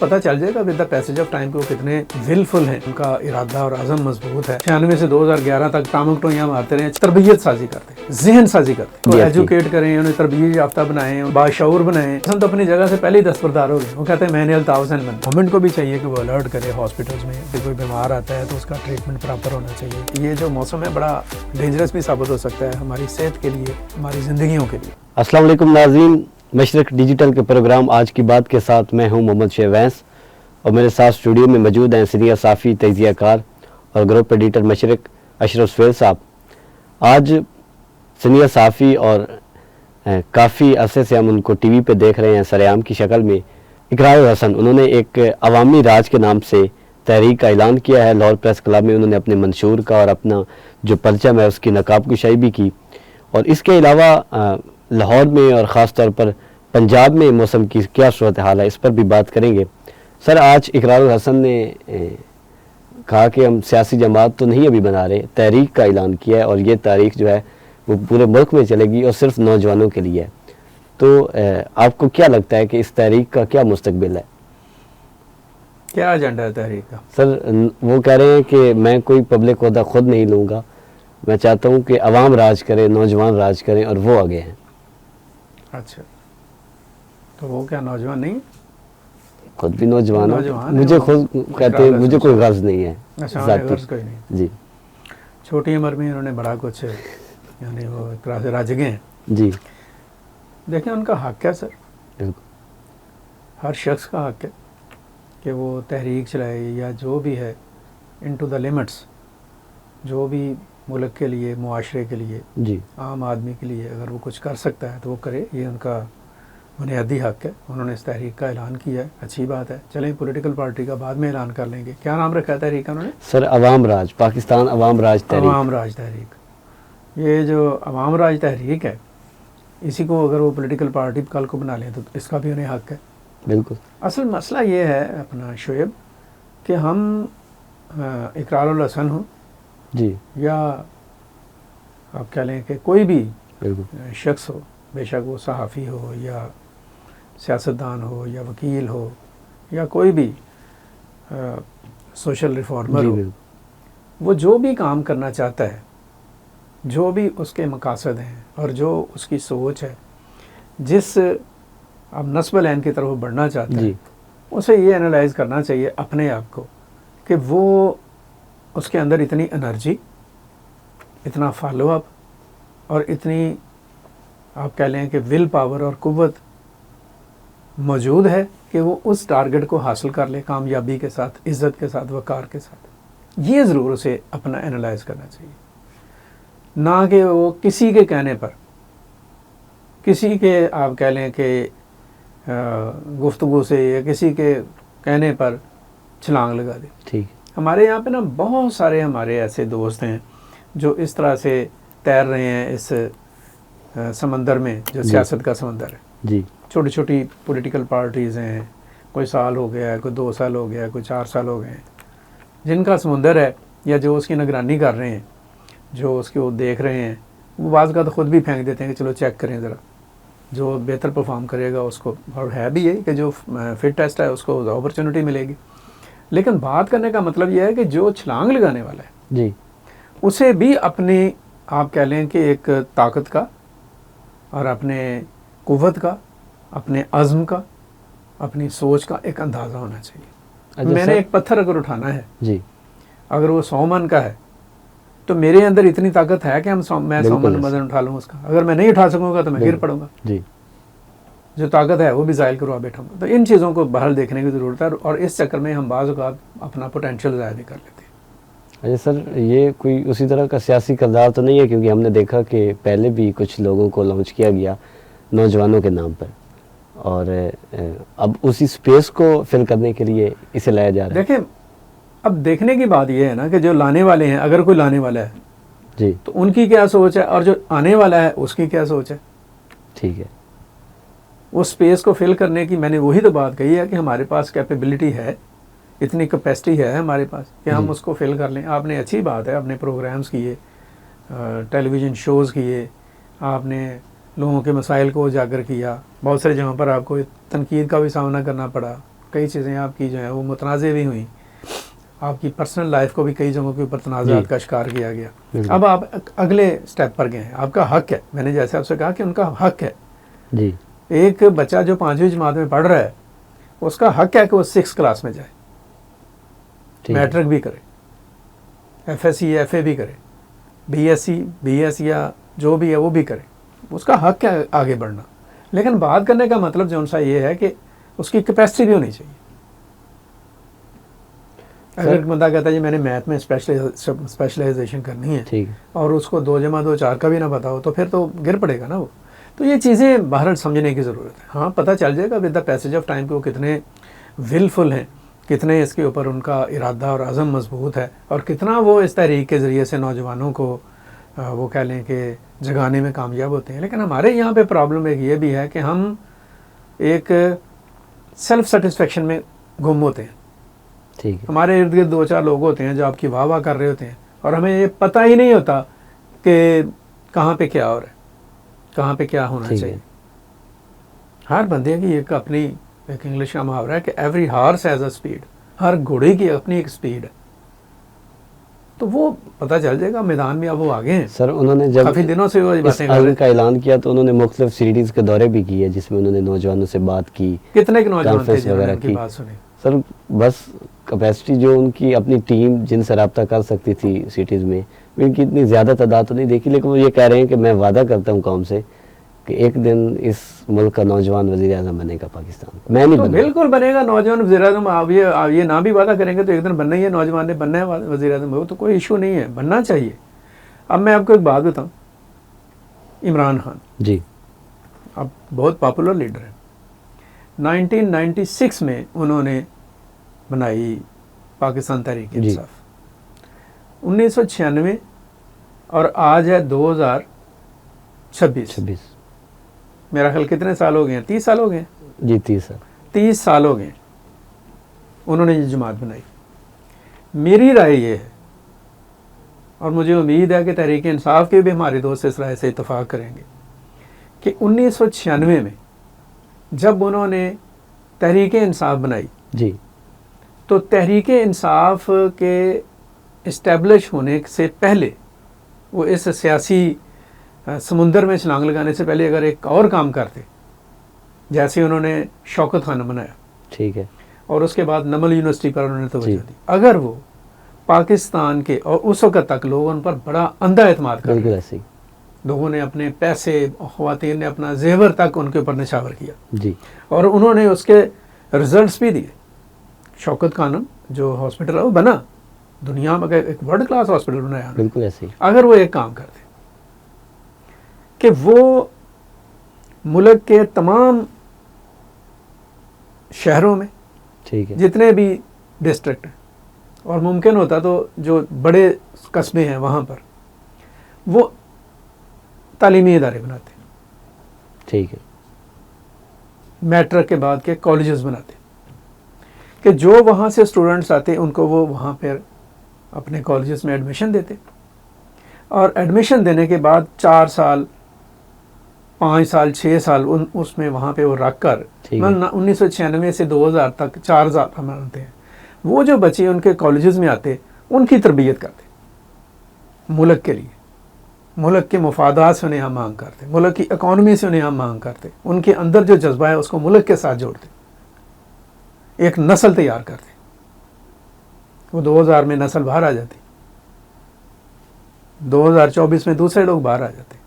پتہ چل جائے گا with the passage of time کہ وہ کتنے ولفل ہیں، ان کا ارادہ اور عزم مضبوط ہے۔ 96 سے 2011 تک ٹامک ٹوئیاں مارتے رہے، تربیت سازی کرتے ہیں، ذہن سازی کرتے ہیں، ایجوکیٹ کریں، انہیں تربیت یافتہ بنائیں، باشعور بنائیں۔ ہم تو اپنی جگہ سے پہلے ہی دستبردار ہو گئے۔ وہ کہتے ہیں میں نے 1000 بن۔ گورنمنٹ کو بھی چاہیے کہ وہ الرٹ کرے ہاسپٹلز میں کہ کوئی بیمار آتا ہے تو اس کا ٹریٹمنٹ پراپر ہونا چاہیے۔ یہ جو موسم ہے بڑا ڈینجرس بھی ثابت ہو سکتا ہے ہماری صحت کے لیے، ہماری زندگیوں کے لیے۔ السلام علیکم ناظرین، مشرق ڈیجیٹل کے پروگرام آج کی بات کے ساتھ میں ہوں محمد شیخ وینس، اور میرے ساتھ اسٹوڈیو میں موجود ہیں سینئر صحافی، تجزیہ کار اور گروپ ایڈیٹر مشرق اشرف سہیل صاحب۔ آج سینئر صحافی اور کافی عرصے سے ہم ان کو ٹی وی پہ دیکھ رہے ہیں سرعام کی شکل میں، اقرار الحسن۔ انہوں نے ایک عوامی راج کے نام سے تحریک کا اعلان کیا ہے۔ لاہور پریس کلب میں انہوں نے اپنے منشور کا اور اپنا جو پرچم ہے اس کی نقاب کشائی بھی کی، اور اس کے علاوہ لاہور میں اور خاص طور پر پنجاب میں موسم کی کیا صورتحال ہے اس پر بھی بات کریں گے۔ سر، آج اقرار الحسن نے کہا کہ ہم سیاسی جماعت تو نہیں ابھی بنا رہے، تحریک کا اعلان کیا ہے، اور یہ تاریخ جو ہے وہ پورے ملک میں چلے گی اور صرف نوجوانوں کے لیے ہے۔ تو آپ کو کیا لگتا ہے کہ اس تحریک کا کیا مستقبل ہے؟ کیا ایجنڈا ہے تحریک کا؟ سر، وہ کہہ رہے ہیں کہ میں کوئی پبلک عہدہ خود نہیں لوں گا، میں چاہتا ہوں کہ عوام راج کرے، نوجوان راج کریں، اور وہ آگے ہیں۔ اچھا، تو وہ کیا نوجوان نہیں؟ خود بھی نوجوان ہیں، مجھے خود کہتے ہیں مجھے کوئی غرض نہیں ہے غرض کوئی نہیں۔ جی، چھوٹی عمر میں انہوں نے بڑا کچھ، یعنی وہ ایک طرح سے راجگے ہیں۔ جی، دیکھیں ان کا حق ہے سر، بالکل ہر شخص کا حق ہے کہ وہ تحریک چلائے یا جو بھی ہے انٹو دا لیمٹس، جو بھی ملک کے لیے، معاشرے کے لیے، جی، عام آدمی کے لیے اگر وہ کچھ کر سکتا ہے تو وہ کرے، یہ ان کا بنیادی حق ہے۔ انہوں نے اس تحریک کا اعلان کیا ہے، اچھی بات ہے۔ چلیں پولیٹیکل پارٹی کا بعد میں اعلان کر لیں گے۔ کیا نام رکھا ہے تحریک کا انہوں نے؟ سر، عوام راج، پاکستان عوام راج تحریک۔ عوام راج تحریک۔ یہ جو عوام راج تحریک ہے، اسی کو اگر وہ پولیٹیکل پارٹی کل کو بنا لیں تو اس کا بھی انہیں حق ہے۔ بالکل۔ اصل مسئلہ یہ ہے اپنا شعیب کہ ہم اقرار الحسن ہوں جی، یا آپ کہہ لیں کہ کوئی بھی بالکل شخص ہو، بے شک وہ صحافی ہو یا سیاستدان ہو یا وکیل ہو یا کوئی بھی سوشل ریفارمر جی، ہو، بالکل وہ جو بھی کام کرنا چاہتا ہے، جو بھی اس کے مقاصد ہیں اور جو اس کی سوچ ہے، جس اب نسب العین کی طرف بڑھنا چاہتا ہے، جی، اسے یہ انالائز کرنا چاہیے اپنے آپ کو کہ وہ اس کے اندر اتنی انرجی، اتنا فالو اپ اور اتنی آپ کہہ لیں کہ ول پاور اور قوت موجود ہے کہ وہ اس ٹارگٹ کو حاصل کر لے کامیابی کے ساتھ، عزت کے ساتھ، وقار کے ساتھ۔ یہ ضرور اسے اپنا انالائز کرنا چاہیے، نہ کہ وہ کسی کے کہنے پر، کسی کے آپ کہہ لیں کہ گفتگو سے یا کسی کے کہنے پر چھلانگ لگا دے۔ ٹھیک۔ ہمارے یہاں پہ نا بہت سارے ہمارے ایسے دوست ہیں جو اس طرح سے تیر رہے ہیں اس سمندر میں جو سیاست کا سمندر ہے۔ جی، چھوٹی چھوٹی پولیٹیکل پارٹیز ہیں، کوئی سال ہو گیا ہے، کوئی 2 سال ہو گیا ہے، کوئی 4 سال ہو گئے ہیں، جن کا سمندر ہے یا جو اس کی نگرانی کر رہے ہیں، جو اس کو دیکھ رہے ہیں، وہ بعض کا تو خود بھی پھینک دیتے ہیں کہ چلو چیک کریں ذرا، جو بہتر پرفارم کرے گا اس کو، اور ہے بھی یہ کہ جو فٹ ٹیسٹ ہے اس کو اپرچونٹی ملے گی۔ لیکن بات کرنے کا مطلب یہ ہے کہ جو چھلانگ لگانے والا ہے جی، اسے بھی اپنی آپ کہہ لیں کہ ایک طاقت کا اور اپنے قوت کا، اپنے عزم کا، اپنی سوچ کا ایک اندازہ ہونا چاہیے۔ میں نے ایک پتھر اگر اٹھانا ہے، جی، اگر وہ 100 من کا ہے تو میرے اندر اتنی طاقت ہے کہ میں 100 من وزن اٹھا لوں اس کا۔ اگر میں نہیں اٹھا سکوں گا تو میں گر پڑوں گا۔ جی، جو طاقت ہے وہ بھی ظاہر کروا بیٹھوں گا۔ تو ان چیزوں کو بہرحال دیکھنے کی ضرورت ہے، اور اس چکر میں ہم بعض اوقات اپنا پوٹینشیل ضائع بھی کر لیتے ہیں۔ اچھا سر، یہ کوئی اسی طرح کا سیاسی کردار تو نہیں ہے؟ کیونکہ ہم نے دیکھا کہ پہلے بھی کچھ لوگوں کو لانچ کیا گیا نوجوانوں کے نام پر، اور اب اسی سپیس کو فل کرنے کے لیے اسے لایا جا رہا ہے۔ دیکھیں، اب دیکھنے کی بات یہ ہے نا کہ جو لانے والے ہیں، اگر کوئی لانے والا ہے جی، تو ان کی کیا سوچ ہے، اور جو آنے والا ہے اس کی کیا سوچ ہے۔ ٹھیک ہے۔ اس سپیس کو فل کرنے کی میں نے وہی تو بات کہی ہے کہ ہمارے پاس کیپیبلٹی ہے، اتنی کیپیسٹی ہے ہمارے پاس کہ ہم اس کو فل کر لیں۔ آپ نے اچھی بات ہے، آپ نے پروگرامز کیے، ٹیلی ویژن شوز کیے، آپ نے لوگوں کے مسائل کو اجاگر کیا، بہت ساری جگہوں پر آپ کو تنقید کا بھی سامنا کرنا پڑا، کئی چیزیں آپ کی جو ہیں وہ متنازع بھی ہوئیں، آپ کی پرسنل لائف کو بھی کئی جگہوں کے اوپر تنازعات کا شکار کیا گیا. اب آپ اگلے سٹیپ پر گئے ہیں، آپ کا حق ہے، میں نے جیسے آپ سے کہا کہ ان کا حق ہے. جی. ایک بچہ جو 5ویں جماعت میں پڑھ رہا ہے اس کا حق ہے کہ وہ 6 کلاس میں جائے، میٹرک بھی کرے، F S C F A بھی کرے، B S C B S یا جو بھی ہے وہ بھی کرے، اس کا حق ہے آگے بڑھنا. لیکن بات کرنے کا مطلب جو ان سا یہ ہے کہ اس کی کیپیسٹی بھی ہونی چاہیے. اگر ایک بندہ کہتا ہے جی میں نے میتھ میں اسپیشلائزیشن کرنی ہے اور اس کو 2 + 2 = 4 کا بھی نہ پتا ہو تو پھر تو گر پڑے گا نا وہ. تو یہ چیزیں بہرحال سمجھنے کی ضرورت ہے. ہاں پتہ چل جائے گا with the passage of time کہ وہ کتنے ولفل ہیں، کتنے اس کے اوپر ان کا ارادہ اور عزم مضبوط ہے، اور کتنا وہ اس تحریک کے ذریعے سے نوجوانوں کو وہ کہہ لیں کہ جگانے میں کامیاب ہوتے ہیں. لیکن ہمارے یہاں پہ پرابلم ایک یہ بھی ہے کہ ہم ایک سیلف سیٹسفیکشن میں گم ہوتے ہیں. ٹھیک ہے. ہمارے ارد گرد 2-4 لوگ ہوتے ہیں جو آپ کی واہ واہ کر رہے ہوتے ہیں اور ہمیں یہ پتہ ہی نہیں ہوتا کہ کہاں پہ کیا ہو رہا ہے، کہاں پہ کیا ہونا چاہیے. ہر بندے کی ایک اپنی ایک انگلش کا محاورہ ہے کہ every horse has a speed, ہر گھوڑے کی اپنی ایک اسپیڈ ہے. تو وہ پتہ چل جائے گا میدان میں. اب وہ آگے ہیں سر. انہوں نے جب کافی دنوں سے وہ اس باتیں کر رہے عزم کا اعلان کیا تو انہوں نے مختلف سٹیز کے دورے بھی کیے جس میں انہوں نے نوجوانوں سے بات کی. کتنے کے نوجوان تھے کانفرنس جنہوں نے وغیرہ ان کی کی. بات سنی؟ سر بس کیپیسٹی جو ان کی اپنی ٹیم جن سے رابطہ کر سکتی تھی سٹیز میں، ان کی اتنی زیادہ تعداد تو نہیں دیکھی، لیکن وہ یہ کہہ رہے ہیں کہ میں وعدہ کرتا ہوں قوم سے کہ ایک دن اس ملک کا نوجوان وزیر اعظم بنے گا پاکستان. میں نہیں بنا. بالکل بنے گا نوجوان وزیر اعظم. آپ یہ نہ بھی وعدہ کریں گے تو ایک دن بننا ہی ہے، نوجوان نے بننا ہے وزیر اعظم. وہ تو کوئی ایشو نہیں ہے، بننا چاہیے. اب میں آپ کو ایک بات بتاؤں، عمران خان جی اب بہت پاپولر لیڈر ہیں. 1996 میں انہوں نے بنائی پاکستان تحریک انصاف. 1996 اور آج ہے 2026. میرا خیال کتنے سال ہو گئے ہیں؟ 30 سال ہو گئے ہیں. جی 30 سال. 30 سال ہو گئے انہوں نے یہ جماعت بنائی. میری رائے یہ ہے اور مجھے امید ہے کہ تحریک انصاف کے بھی ہمارے دوست اس رائے سے اتفاق کریں گے کہ 1996 میں جب انہوں نے تحریک انصاف بنائی جی تو تحریک انصاف کے اسٹیبلش ہونے سے پہلے وہ اس سیاسی سمندر میں چھلانگ لگانے سے پہلے اگر ایک اور کام کرتے، جیسے انہوں نے شوکت خانہ بنایا، ٹھیک ہے، اور اس کے بعد نمل یونیورسٹی پر انہوں نے توجہ دی، اگر وہ پاکستان کے، اور اس وقت تک لوگوں ان پر بڑا اندھا اعتماد کر بالکل ایسے ہی لوگوں نے اپنے پیسے، خواتین نے اپنا زیور تک ان کے اوپر نشاور کیا جی، اور انہوں نے اس کے رزلٹس بھی دیے. شوکت خانم جو ہاسپٹل ہے وہ بنا دنیا میں ایک ورلڈ کلاس ہاسپٹل بنایا. بالکل ایسے ہی. اگر وہ ایک کام کرتے کہ وہ ملک کے تمام شہروں میں ٹھیک ہے، جتنے بھی ڈسٹرکٹ ہیں، اور ممکن ہوتا تو جو بڑے قصبے ہیں وہاں پر وہ تعلیمی ادارے بناتے، ٹھیک ہے، میٹرک کے بعد کے کالجز بناتے کہ جو وہاں سے اسٹوڈنٹس آتے ان کو وہ وہاں پھر اپنے کالجز میں ایڈمیشن دیتے، اور ایڈمیشن دینے کے بعد 4 سال 5 سال 6 سال اس میں وہاں پہ وہ رکھ کر 1996 سے 2000 تک 4 سال مانتے ہیں وہ جو بچے ان کے کالجز میں آتے ان کی تربیت کرتے، ملک کے لیے، ملک کے مفادات سے انہیں ہم مانگ کرتے، ملک کی اکانومی سے انہیں ہم مانگ کرتے، ان کے اندر جو جذبہ ہے اس کو ملک کے ساتھ جوڑتے، ایک نسل تیار کرتے. وہ 2000 میں نسل باہر آ جاتی، 2024 میں دوسرے لوگ باہر آ جاتے،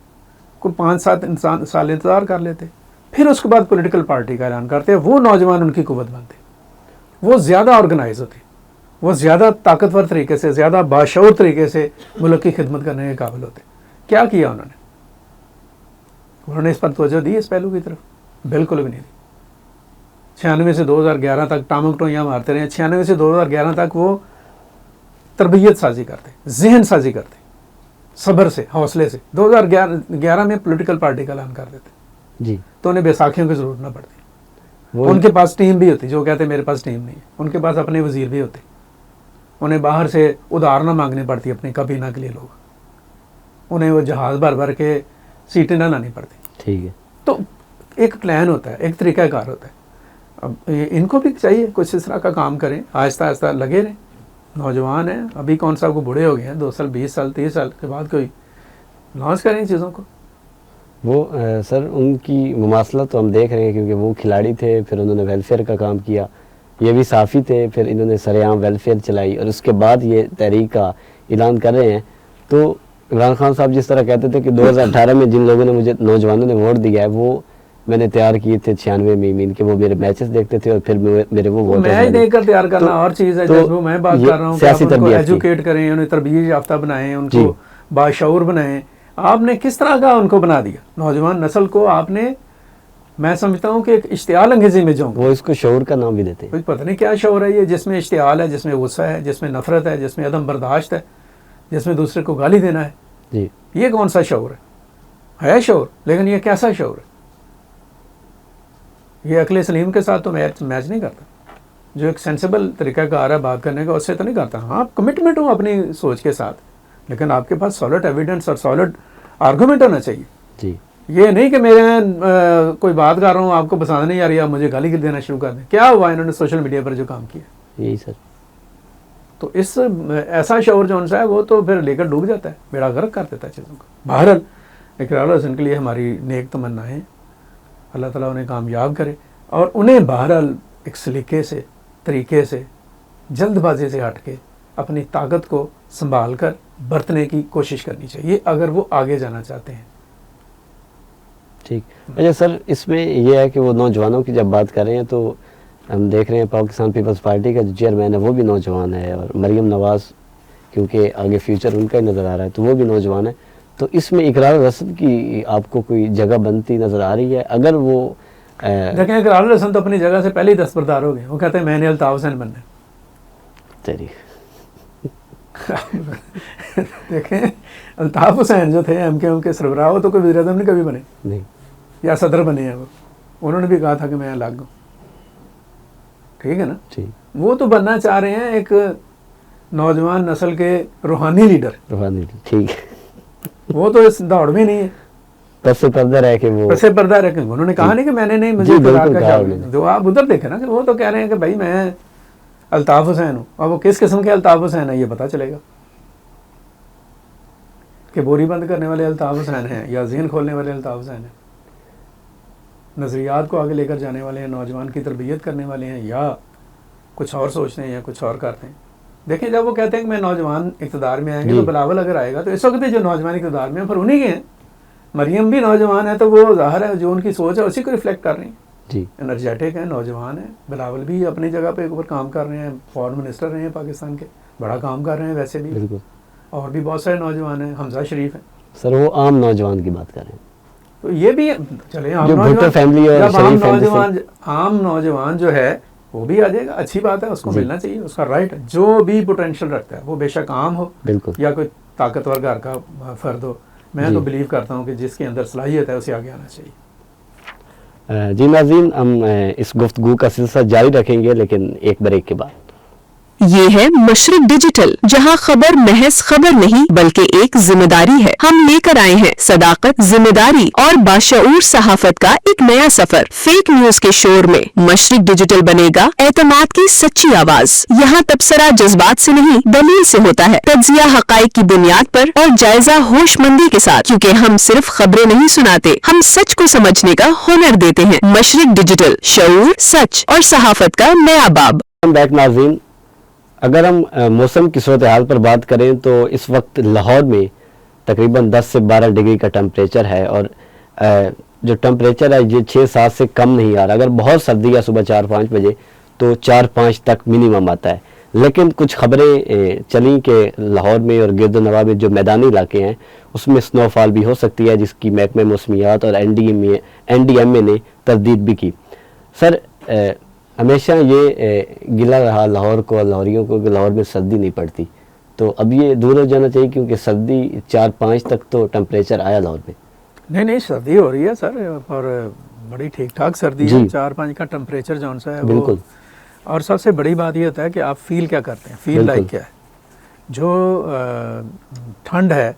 کوئی 5-7 سال انتظار کر لیتے، پھر اس کے بعد پولیٹیکل پارٹی کا اعلان کرتے. وہ نوجوان ان کی قوت بنتے، وہ زیادہ آرگنائز ہوتے، وہ زیادہ طاقتور طریقے سے، زیادہ باشعور طریقے سے ملک کی خدمت کرنے کے قابل ہوتے. کیا کیا انہوں نے اس پر توجہ دی اس پہلو کی طرف؟ بالکل بھی نہیں دی. 96 سے 2011 تک ٹامک ٹوئیاں مارتے رہے. 96 سے 2011 تک وہ تربیت سازی کرتے، ذہن سازی کرتے، صبر سے، حوصلے سے. 2011 میں پولیٹیکل پارٹی کا اعلان کر دیتے جی، تو انہیں بیساکھیوں کی ضرورت نہ پڑتی. ان کے پاس ٹیم بھی ہوتی، جو کہتے میرے پاس ٹیم نہیں ہے. ان کے پاس اپنے وزیر بھی ہوتے، انہیں باہر سے ادھار نہ مانگنی پڑتی اپنی کابینہ کے لیے لوگ، انہیں وہ جہاز بھر بھر کے سیٹیں نہ لانی پڑتی. ٹھیک ہے. تو ایک پلان ہوتا ہے، ایک طریقہ کار ہوتا ہے. اب ان کو بھی چاہیے کچھ اس طرح کا کام کریں, آہستہ آہستہ لگے رہیں. نوجوان ہیں ابھی, کون سا کو بوڑھے ہو گئے ہیں, 2 سال 20 سال 30 سال کے بعد کوئی لانچ کریں چیزوں کو. وہ سر ان کی مماثلت تو ہم دیکھ رہے ہیں, کیونکہ وہ کھلاڑی تھے, پھر انہوں نے ویلفیئر کا کام کیا, یہ بھی صحافی تھے, پھر انہوں نے سرعام ویلفیئر چلائی اور اس کے بعد یہ تحریک کا اعلان کر رہے ہیں. تو عمران خان صاحب جس طرح کہتے تھے کہ 2018 میں جن لوگوں نے مجھے نوجوانوں نے ووٹ دیا ہے وہ میں نے تیار کیے تھے 96 میں ایمین کہ وہ میرے میچز دیکھتے تھے اور پھر میرے وہ ووٹ میچ دیکھ کر تیار کرنا اور چیز ہے. جیسے میں بات کر رہا ہوں کہ آپ ان کو ایجوکیٹ کریں, انہیں تربیت یافتہ بنائیں, ان کو باشعور بنائیں. آپ نے کس طرح کا ان کو بنا دیا نوجوان نسل کو, آپ نے, میں سمجھتا ہوں کہ ایک اشتعال انگیزی میں جاؤں. وہ اس کو شعور کا نام بھی دیتے ہیں. پتہ نہیں کیا شعور ہے یہ, جس میں اشتعال ہے, جس میں غصہ ہے, جس میں نفرت ہے, جس میں عدم برداشت ہے, جس میں دوسرے کو گالی دینا ہے. جی یہ کون سا شعور ہے شعور, لیکن یہ کیسا شعور ہے؟ یہ عقل سلیم کے ساتھ تو میچ نہیں کرتا. جو ایک سینسیبل طریقہ کار ہے بات کرنے کا, اس سے تو نہیں کرتا. ہاں کمٹمنٹ ہوں اپنی سوچ کے ساتھ, لیکن آپ کے پاس سالڈ ایویڈنس اور سالڈ آرگومنٹ ہونا چاہیے. جی یہ نہیں کہ میں کوئی بات کر رہا ہوں, آپ کو پسند نہیں آ رہی, آپ مجھے گالی دینا شروع کر دیں. کیا ہوا انہوں نے سوشل میڈیا پر جو کام کیا؟ یہی سر. تو اس ایسا شعور جو ہے وہ تو پھر لے کر ڈوب جاتا ہے, بیڑا غرق کر دیتا ہے چیزوں کو. بہرحال اقرار حسن کے لیے ہماری نیک تمنائیں, اللہ تعالیٰ انہیں کامیاب کرے, اور انہیں بہرحال ایک سلیقے سے, طریقے سے, جلد بازی سے ہٹ کے اپنی طاقت کو سنبھال کر برتنے کی کوشش کرنی چاہیے اگر وہ آگے جانا چاہتے ہیں. ٹھیک. اچھا سر, اس میں یہ ہے کہ وہ نوجوانوں کی جب بات کر رہے ہیں تو ہم دیکھ رہے ہیں پاکستان پیپلز پارٹی کا جو چیئرمین ہے وہ بھی نوجوان ہے, اور مریم نواز کیونکہ آگے فیوچر ان کا ہی نظر آ رہا ہے تو وہ بھی نوجوان ہے. تو اس میں اقرار رسم کی آپ کو کوئی جگہ بنتی نظر آ رہی ہے؟ اگر وہ دیکھیں, اقرار رسم تو اپنی جگہ سے پہلے ہی دستبردار ہو گئے. وہ کہتے ہیں میں نے الطاف حسین بننا ہے. دیکھیں الطاف حسین جو تھے ایم کے سربراہ, وہ تو کوئی وزیر اعظم نہیں کبھی بنے نہیں, یا صدر بنے ہیں. وہ انہوں نے بھی کہا تھا کہ میں الگ ہوں. ٹھیک ہے نا. وہ تو بننا چاہ رہے ہیں ایک نوجوان نسل کے روحانی لیڈر. ٹھیک. وہ تو اس دوڑ میں نہیں ہے, پس پردہ رہ کے وہ پس پردہ رہ کے انہوں نے کہا نہیں کہ میں نے نہیں, مجھے جو آپ ادھر دیکھیں نا کہ وہ تو کہہ رہے ہیں کہ بھائی میں الطاف حسین ہوں. اور وہ کس قسم کے الطاف حسین ہیں یہ پتہ چلے گا کہ بوری بند کرنے والے الطاف حسین ہیں یا ذہن کھولنے والے الطاف حسین ہیں, نظریات کو آگے لے کر جانے والے ہیں, نوجوان کی تربیت کرنے والے ہیں, یا کچھ اور سوچتے ہیں یا کچھ اور کرتے ہیں. دیکھیں جب وہ کہتے ہیں کہ میں نوجوان اقتدار میں آئیں گے تو بلاول اگر آئے گا تو اس وقت بھی جو نوجوان اقتدار میں ہیں پھر انہیں کے ہیں. مریم بھی نوجوان ہے تو وہ ظاہر ہے جو ان کی سوچ ہے اسی کو ریفلیکٹ کر رہی ہیں. جی انرجیٹک ہیں, نوجوان ہیں. بلاول بھی اپنی جگہ پہ اوپر کام کر رہے ہیں, فارن منسٹر رہے ہیں پاکستان کے, بڑا کام کر رہے ہیں ویسے بھی. بالکل. اور بھی بہت سارے نوجوان ہیں, حمزہ شریف ہیں. سر وہ عام نوجوان کی بات کر رہے ہیں تو یہ بھی چلیں جو بھٹو فیملی اور شریف عام نوجوان جو ہے وہ بھی آ جائے گا, اچھی بات ہے, اس کو ملنا چاہیے, اس کا رائٹ ہے. جو بھی پوٹینشیل رکھتا ہے وہ بے شک عام ہو بالکل یا کوئی طاقتور گھر کا فرد ہو, میں تو بلیو کرتا ہوں کہ جس کے اندر صلاحیت ہے اسے آگے آنا چاہیے. جی ناظرین, ہم اس گفتگو کا سلسلہ جاری رکھیں گے لیکن ایک بریک کے بعد. یہ ہے مشرق ڈیجیٹل, جہاں خبر محض خبر نہیں بلکہ ایک ذمہ داری ہے. ہم لے کر آئے ہیں صداقت, ذمہ داری اور باشعور صحافت کا ایک نیا سفر. فیک نیوز کے شور میں مشرق ڈیجیٹل بنے گا اعتماد کی سچی آواز. یہاں تبصرہ جذبات سے نہیں دلیل سے ہوتا ہے, تجزیہ حقائق کی بنیاد پر اور جائزہ ہوش مندی کے ساتھ, کیونکہ ہم صرف خبریں نہیں سناتے, ہم سچ کو سمجھنے کا ہنر دیتے ہیں. مشرق ڈیجیٹل, شعور, سچ اور صحافت کا نیا باب. ناظرین, اگر ہم موسم کی صورتحال پر بات کریں تو اس وقت لاہور میں تقریباً 10 سے 12 ڈگری کا ٹمپریچر ہے, اور جو ٹمپریچر ہے یہ 6-7 سے کم نہیں آ رہا. اگر بہت سردی ہے صبح 4-5 بجے تو 4-5 تک منیمم آتا ہے. لیکن کچھ خبریں چلیں کہ لاہور میں اور گرد و نواح میں جو میدانی علاقے ہیں اس میں سنو فال بھی ہو سکتی ہے, جس کی محکمہ موسمیات اور این ڈی ایم اے نے تردید بھی کی. سر ہمیشہ یہ گلہ رہا لاہور کو اور لاہوریوں کو کہ لاہور میں سردی نہیں پڑتی, تو اب یہ دور ہو جانا چاہیے کیونکہ سردی 4-5 تک تو ٹمپریچر آیا لاہور میں. نہیں سردی ہو رہی ہے سر, اور بڑی ٹھیک ٹھاک سردی ہے. 4-5 کا ٹمپریچر جون سا ہے بالکل. اور سب سے بڑی بات یہ ہوتا ہے کہ آپ فیل کیا کرتے ہیں, فیل لائک کیا ہے. جو ٹھنڈ ہے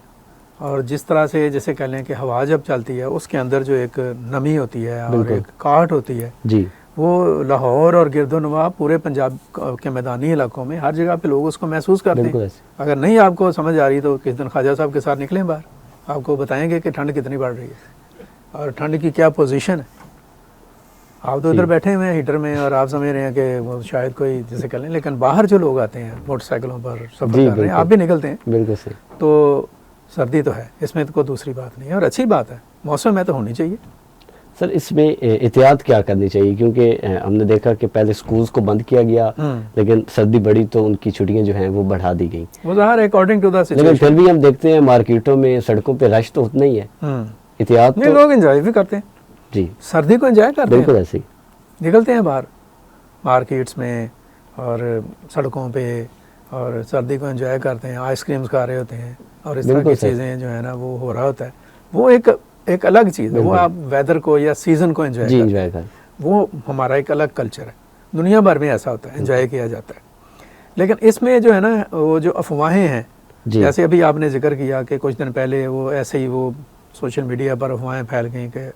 اور جس طرح سے جیسے کہہ لیں کہ ہوا جب چلتی ہے اس کے اندر جو ایک نمی ہوتی ہے اور ایک کاٹ ہوتی ہے, جی وہ لاہور اور گرد و نواح پورے پنجاب کے میدانی علاقوں میں ہر جگہ پہ لوگ اس کو محسوس کرتے بالکل ہیں. ایسے. اگر نہیں آپ کو سمجھ آ رہی تو کس دن خواجہ صاحب کے ساتھ نکلیں باہر, آپ کو بتائیں گے کہ ٹھنڈ کتنی بڑھ رہی ہے اور ٹھنڈ کی کیا پوزیشن ہے. آپ تو ادھر بیٹھے ہوئے ہیں ہیٹر میں اور آپ سمجھ رہے ہیں کہ وہ شاید کوئی جیسے کر لیں, لیکن باہر جو لوگ آتے ہیں موٹر سائیکلوں پر سفر کر رہے ہیں, آپ بھی نکلتے ہیں, بالکل صحیح. تو سردی تو ہے, اس میں تو کوئی دوسری بات نہیں ہے اور اچھی بات ہے, موسم میں تو ہونی چاہیے. سر اس میں احتیاط کیا کرنی چاہیے, کیونکہ ہم نے دیکھا کہ پہلے سکولز کو بند کیا گیا لیکن سردی بڑھی تو ان کی چھٹیاں جو ہیں وہ بڑھا دی گئیں. وہ ظاہر ہے اکارڈنگ ٹو دا لیکن پھر بھی ہم دیکھتے ہیں مارکیٹوں میں سڑکوں پہ رش تو اتنا ہی ہے. احتیاط نہیں, لوگ انجوائے بھی کرتے ہیں جی, سردی کو انجوائے کرتے ہیں, بالکل ایسے ہی نکلتے ہیں باہر مارکیٹس میں اور سڑکوں پہ اور سردی کو انجوائے کرتے ہیں, آئس کریمز کھا رہے ہوتے ہیں اور اس طرح کی چیزیں جو ہے نا وہ ہو رہا ہوتا ہے. وہ ایک الگ چیز ہے, وہ آپ ویدر کو یا سیزن کو انجوائے کریں, وہ ہمارا ایک الگ کلچر ہے. دنیا بھر میں ایسا ہوتا ہے, انجوائے کیا جاتا ہے. لیکن اس میں جو ہے نا وہ جو افواہیں ہیں, جیسے ابھی آپ نے ذکر کیا کہ کچھ دن پہلے وہ ایسے ہی وہ سوشل میڈیا پر افواہیں پھیل گئیں کہ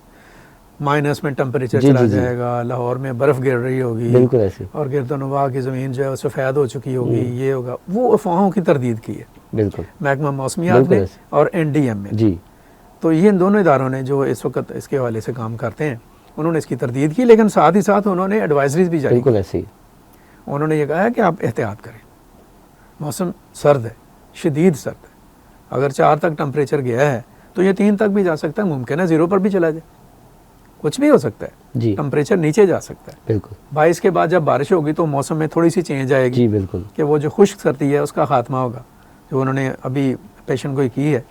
مائنس میں ٹمپریچر چلا جائے گا, لاہور میں برف گر رہی ہوگی, بالکل ایسے, اور گرد و نواح کی زمین جو ہے سفید ہو چکی ہوگی, یہ ہوگا. وہ افواہوں کی تردید کی ہے بالکل محکمہ موسمیات نے اور NDM میں. جی, تو یہ ان دونوں اداروں نے جو اس وقت اس کے حوالے سے کام کرتے ہیں انہوں نے اس کی تردید کی, لیکن ساتھ ہی ساتھ انہوں نے ایڈوائزریز بھی جاری کی. بالکل ایسے ہی انہوں نے یہ کہا ہے کہ آپ احتیاط کریں, موسم سرد ہے, شدید سرد ہے. اگر 4 تک ٹمپریچر گیا ہے تو یہ 3 تک بھی جا سکتا ہے, ممکن ہے 0 پر بھی چلا جائے, کچھ بھی ہو سکتا ہے جی, ٹمپریچر نیچے جا سکتا ہے. بالکل 22 کے بعد جب بارش ہوگی تو موسم میں تھوڑی سی چینج آئے گی جی, بالکل کہ وہ جو خشک سردی ہے اس کا خاتمہ ہوگا جو انہوں نے ابھی پیشن گوئی کی ہے.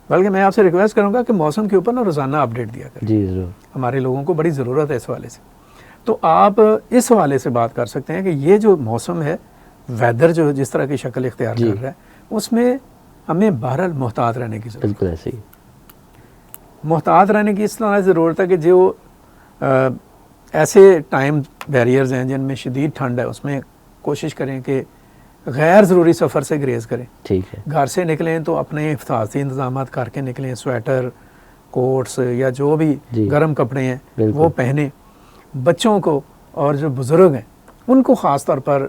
بلکہ میں آپ سے ریکویسٹ کروں گا کہ موسم کے اوپر نا روزانہ اپڈیٹ دیا کریں, جی ضرور, ہمارے لوگوں کو بڑی ضرورت ہے اس حوالے سے. تو آپ اس حوالے سے بات کر سکتے ہیں کہ یہ جو موسم ہے, ویدر جو جس طرح کی شکل اختیار کر رہا ہے, اس میں ہمیں بہرحال محتاط رہنے کی ضرورت ہے. بالکل ایسے ہی محتاط رہنے کی اس طرح ضرورت ہے کہ جو ایسے ٹائم بیریئرز ہیں جن میں شدید ٹھنڈ ہے, اس میں کوشش کریں کہ غیر ضروری سفر سے گریز کریں. ٹھیک ہے, گھر سے نکلیں تو اپنے حفاظتی انتظامات کر کے نکلیں, سویٹر, کوٹس یا جو بھی گرم کپڑے ہیں وہ پہنیں. بچوں کو اور جو بزرگ ہیں ان کو خاص طور پر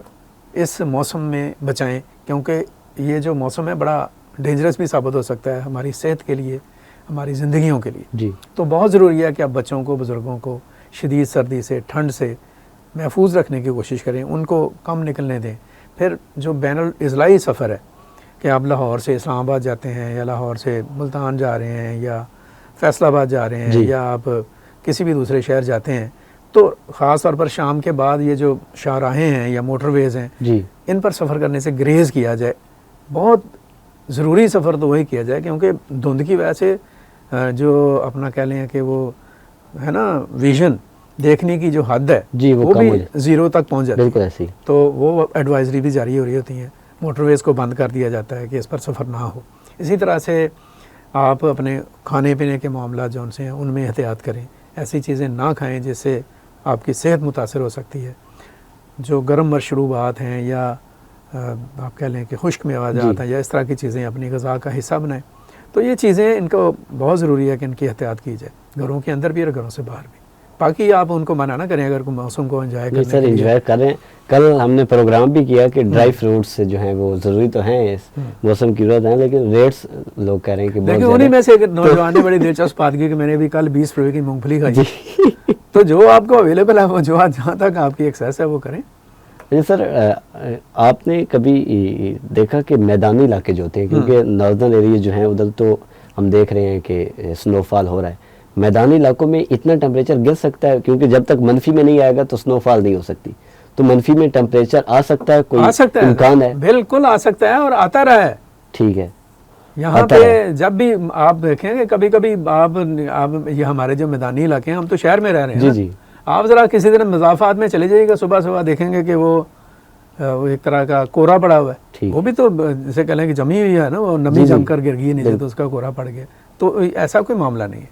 اس موسم میں بچائیں, کیونکہ یہ جو موسم ہے بڑا ڈینجرس بھی ثابت ہو سکتا ہے ہماری صحت کے لیے, ہماری زندگیوں کے لیے. جی, تو بہت ضروری ہے کہ آپ بچوں کو, بزرگوں کو شدید سردی سے, ٹھنڈ سے محفوظ رکھنے کی کوشش کریں, ان کو کم نکلنے دیں. پھر جو بین الاضلاعی سفر ہے کہ آپ لاہور سے اسلام آباد جاتے ہیں یا لاہور سے ملتان جا رہے ہیں یا فیصل آباد جا رہے ہیں یا آپ کسی بھی دوسرے شہر جاتے ہیں, تو خاص طور پر شام کے بعد یہ جو شاہراہیں ہیں یا موٹر ویز ہیں ان پر سفر کرنے سے گریز کیا جائے. بہت ضروری سفر تو وہی کیا جائے, کیونکہ دھند کی وجہ سے جو اپنا کہہ لیں کہ وہ ہے نا ویژن دیکھنے کی جو حد ہے وہ بھی 0 تک پہنچ جاتی ہے. بالکل ایسے ہی, تو وہ ایڈوائزری بھی جاری ہو رہی ہوتی ہیں, موٹر ویز کو بند کر دیا جاتا ہے کہ اس پر سفر نہ ہو. اسی طرح سے آپ اپنے کھانے پینے کے معاملات جو ان سے ہیں ان میں احتیاط کریں, ایسی چیزیں نہ کھائیں جس سے آپ کی صحت متاثر ہو سکتی ہے. جو گرم مشروبات ہیں یا آپ کہہ لیں کہ خشک میوات ہیں یا اس طرح کی چیزیں اپنی غذا کا حصہ بنائیں. تو یہ چیزیں ان کو بہت ضروری ہے کہ ان کی احتیاط کی جائے, گھروں کے اندر بھی اور گھروں سے باہر بھی. باقی آپ ان کو منع نہ کریں اگر موسم کو انجوائے کرنے سر انجوائے کریں. کل ہم نے پروگرام بھی کیا کہ ڈرائی فروٹس جو ہیں وہ ضروری تو ہیں, اس موسم کی ضرورت ہے, لیکن ریٹس لوگ کہہ رہے ہیں کہ بہت زیادہ. انہیں میں سے ایک نوجوان نے بڑی دلچسپ بات کی کہ میں نے بھی کل 20 روپے کی مونگ پھلی کھائی. تو جو آپ کو اویلیبل ہے وہ جو جہاں تک آپ کی ایکسیس ہے وہ کریں. سر آپ نے کبھی دیکھا کہ میدانی علاقے جو ہوتے ہیں, کیونکہ ناردرن ایریا جو ہیں ادھر تو ہم دیکھ رہے ہیں کہ سنو فال ہو رہا ہے, میدانی علاقوں میں اتنا ٹمپریچر گر سکتا ہے, کیونکہ جب تک منفی میں نہیں آئے گا تو سنو فال نہیں ہو سکتی, تو منفی میں ٹمپریچر آ سکتا ہے, کوئی امکان ہے؟ بالکل آ سکتا ہے اور آتا رہا ہے. ٹھیک ہے, یہاں پہ جب بھی آپ دیکھیں گے کبھی کبھی آپ یہ ہمارے جو میدانی علاقے ہیں, ہم تو شہر میں رہ رہے ہیں, آپ ذرا کسی دن مضافات میں چلے جائیے گا, صبح صبح دیکھیں گے کہ وہ ایک طرح کا کورا پڑا ہوا ہے, وہ بھی تو جیسے کہہ لیں کہ جمی ہوئی ہے نا, وہ نمی جم کر گر گئی نیچے تو اس کا کورا پڑ گیا. تو ایسا کوئی معاملہ نہیں ہے.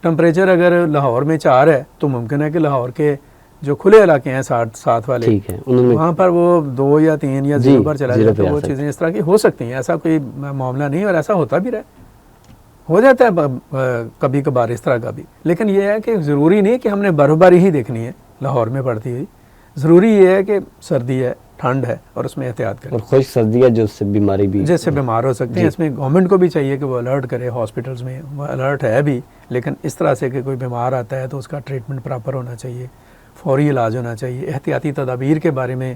ٹمپریچر اگر لاہور میں 4 ہے تو ممکن ہے کہ لاہور کے جو کھلے علاقے ہیں 7 والے, وہاں پر وہ 2 یا 3 یا 0 پر چلا جائے, تو وہ چیزیں اس طرح کی ہو سکتی ہیں. ایسا کوئی معاملہ نہیں, اور ایسا ہوتا بھی رہے, ہو جاتا ہے کبھی کبھار اس طرح کا بھی. لیکن یہ ہے کہ ضروری نہیں کہ ہم نے برف باری ہی دیکھنی ہے, لاہور میں پڑتی ہوئی. ضروری یہ ہے کہ سردی ہے, ٹھنڈ ہے, اور اس میں احتیاط کریں. اور خشک سردی ہے جو اس سے بیماری بھی جس سے بیمار ہو سکتے ہیں. اس میں گورنمنٹ کو بھی چاہیے کہ وہ الرٹ کرے. ہاسپٹلس میں وہ الرٹ ہے بھی, لیکن اس طرح سے کہ کوئی بیمار آتا ہے تو اس کا ٹریٹمنٹ پراپر ہونا چاہیے, فوری علاج ہونا چاہیے. احتیاطی تدابیر کے بارے میں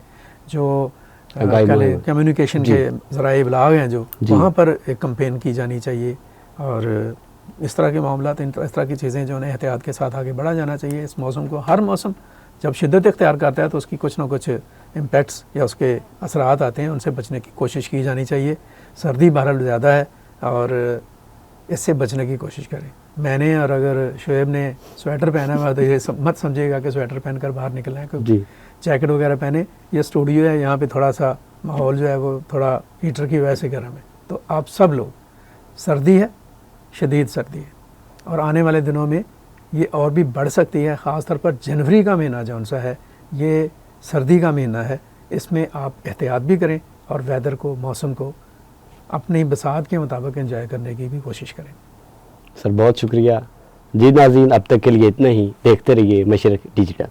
جو کمیونیکیشن کے ذرائع ابلاغ ہیں جو وہاں پر ایک کمپین کی جانی چاہیے, اور اس طرح کے معاملات, اس طرح کی چیزیں جو ہیں احتیاط کے ساتھ آگے بڑھا جانا چاہیے. اس موسم کو, ہر موسم جب شدت اختیار کرتا ہے تو اس کی کچھ نہ کچھ امپیکٹس یا اس کے اثرات آتے ہیں, ان سے بچنے کی کوشش کی جانی چاہیے. سردی بہرحال زیادہ ہے اور اس سے بچنے کی کوشش کریں. میں نے اور اگر شعیب نے سویٹر پہنا ہوا تو یہ مت سمجھے گا کہ سویٹر پہن کر باہر نکلنا ہے, جی جیکٹ وغیرہ پہنے. یہ اسٹوڈیو ہے, یہاں پہ تھوڑا سا ماحول جو ہے وہ تھوڑا ہیٹر کی وجہ سے گرم ہے. تو آپ سب لوگ, سردی ہے, شدید سردی ہے, اور آنے والے دنوں میں یہ اور بھی بڑھ سکتی ہے. خاص طور پر جنوری کا مہینہ جو سا ہے یہ سردی کا مہینہ ہے. اس میں آپ احتیاط بھی کریں اور ویدر کو, موسم کو اپنی بساط کے مطابق انجوائے کرنے کی بھی کوشش کریں. سر بہت شکریہ. جی ناظرین, اب تک کے لیے اتنا ہی. دیکھتے رہیے مشرق ڈیجیٹل.